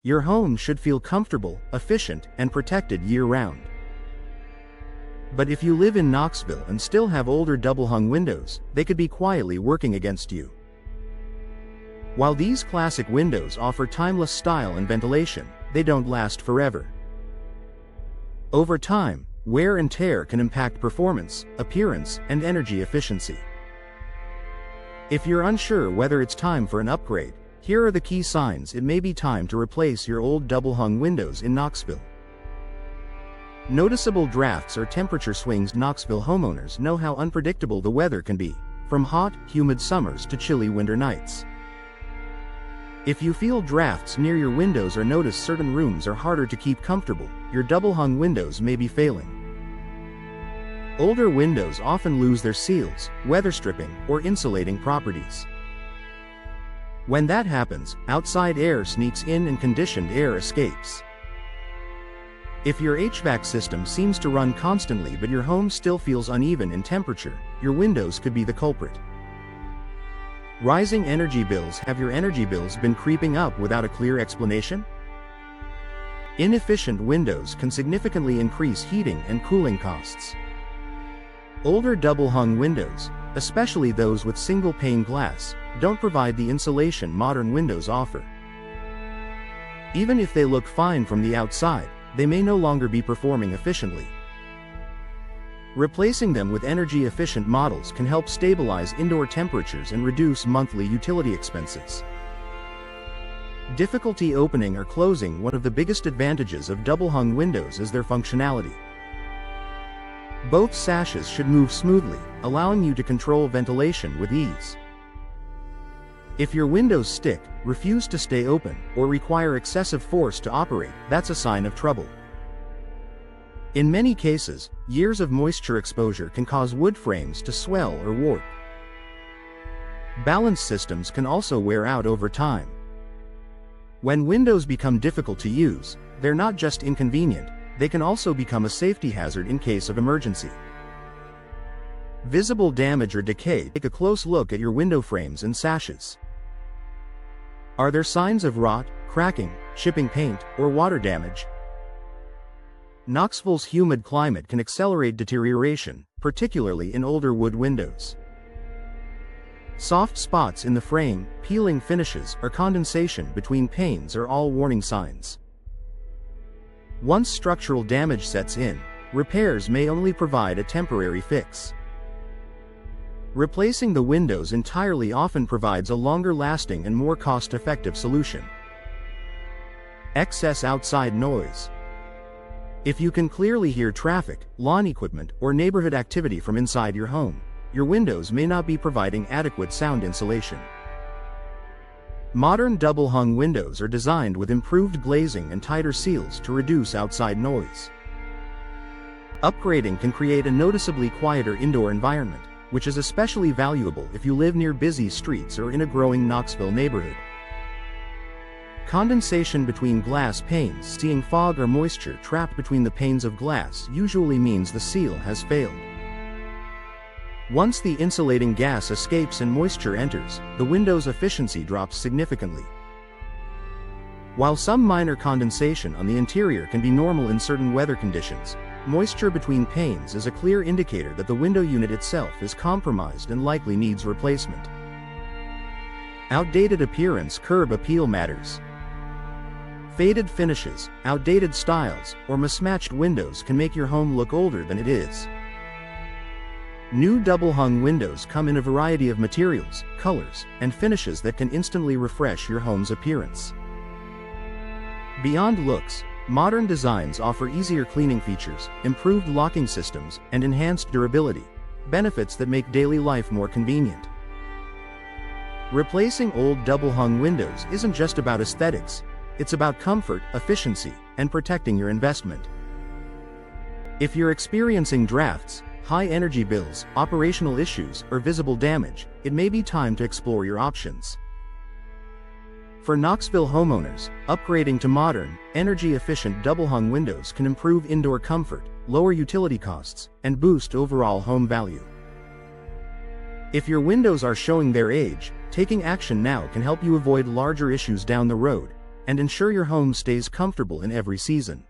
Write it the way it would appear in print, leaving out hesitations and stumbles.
Your home should feel comfortable, efficient, and protected year-round. But if you live in Knoxville and still have older double-hung windows, they could be quietly working against you. While these classic windows offer timeless style and ventilation, they don't last forever. Over time, wear and tear can impact performance, appearance, and energy efficiency. If you're unsure whether it's time for an upgrade, here are the key signs it may be time to replace your old double-hung windows in Knoxville. Noticeable drafts or temperature swings. Knoxville homeowners know how unpredictable the weather can be, from hot, humid summers to chilly winter nights. If you feel drafts near your windows or notice certain rooms are harder to keep comfortable, your double-hung windows may be failing. Older windows often lose their seals, weather stripping, or insulating properties. When that happens, outside air sneaks in and conditioned air escapes. If your HVAC system seems to run constantly but your home still feels uneven in temperature, your windows could be the culprit. Rising energy bills. Have your energy bills been creeping up without a clear explanation? Inefficient windows can significantly increase heating and cooling costs. Older double-hung windows, especially those with single-pane glass, don't provide the insulation modern windows offer. Even if they look fine from the outside, they may no longer be performing efficiently. Replacing them with energy-efficient models can help stabilize indoor temperatures and reduce monthly utility expenses. Difficulty opening or closing. One of the biggest advantages of double-hung windows is their functionality. Both sashes should move smoothly, allowing you to control ventilation with ease. If your windows stick, refuse to stay open, or require excessive force to operate, that's a sign of trouble. In many cases, years of moisture exposure can cause wood frames to swell or warp. Balance systems can also wear out over time. When windows become difficult to use, they're not just inconvenient, they can also become a safety hazard in case of emergency. Visible damage or decay. Take a close look at your window frames and sashes. Are there signs of rot, cracking, chipping paint, or water damage? Knoxville's humid climate can accelerate deterioration, particularly in older wood windows. Soft spots in the frame, peeling finishes, or condensation between panes are all warning signs. Once structural damage sets in, repairs may only provide a temporary fix. Replacing the windows entirely often provides a longer-lasting and more cost-effective solution. Excess outside noise. If you can clearly hear traffic, lawn equipment, or neighborhood activity from inside your home, your windows may not be providing adequate sound insulation. Modern double-hung windows are designed with improved glazing and tighter seals to reduce outside noise. Upgrading can create a noticeably quieter indoor environment, which is especially valuable if you live near busy streets or in a growing Knoxville neighborhood. Condensation between glass panes. Seeing fog or moisture trapped between the panes of glass usually means the seal has failed. Once the insulating gas escapes and moisture enters, the window's efficiency drops significantly. While some minor condensation on the interior can be normal in certain weather conditions, moisture between panes is a clear indicator that the window unit itself is compromised and likely needs replacement. Outdated appearance. Curb appeal matters. Faded finishes, outdated styles, or mismatched windows can make your home look older than it is. New double-hung windows come in a variety of materials, colors, and finishes that can instantly refresh your home's appearance. Beyond looks, modern designs offer easier cleaning features, improved locking systems, and enhanced durability, benefits that make daily life more convenient. Replacing old double-hung windows isn't just about aesthetics. It's about comfort, efficiency, and protecting your investment. If you're experiencing drafts, high energy bills, operational issues, or visible damage, it may be time to explore your options. For Knoxville homeowners, upgrading to modern, energy-efficient double-hung windows can improve indoor comfort, lower utility costs, and boost overall home value. If your windows are showing their age, taking action now can help you avoid larger issues down the road, and ensure your home stays comfortable in every season.